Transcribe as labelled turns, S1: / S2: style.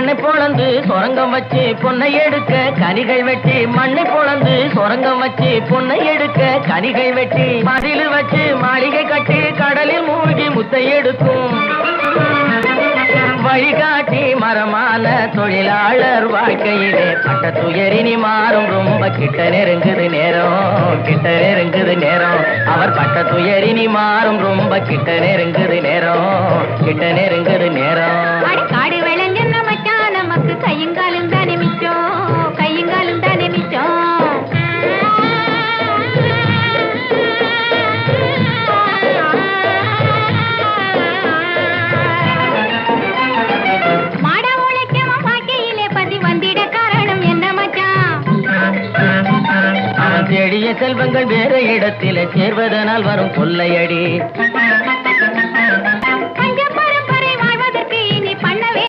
S1: மண்ணை பொளந்து சொரங்கம் வச்சு பொன்னை எடுக்க கனிகள் வெட்டி மண்ணை பொளந்து சொரங்கம் வச்சு பொன்னை எடுக்க கனிகள் வெட்டி மதில் வச்சு மாளிகை கட்டி கடலில் மூழ்கி முத்தை எடுக்கும் வழிகாட்டி மரமான தொழிலாளர் வாழ்க்கையிலே பட்ட துயரினி மாறும் ரொம்ப கிட்ட நெருங்குது நேரம் கிட்ட நெருங்குது நேரம் அவர் பட்ட துயரினி மாறும் ரொம்ப கிட்ட நெருங்குது நேரம் கிட்ட நெருங்குது நேரம்
S2: காடு விளைஞ்ச மச்சான் நமக்கு கையங்காலும் தானே மிச்சம் கையங்காலும் தானே மிச்சம்
S1: தேடிய செல்வங்கள் வேற இடத்திலே சேர்வதனால் வரும் கொள்ளையடி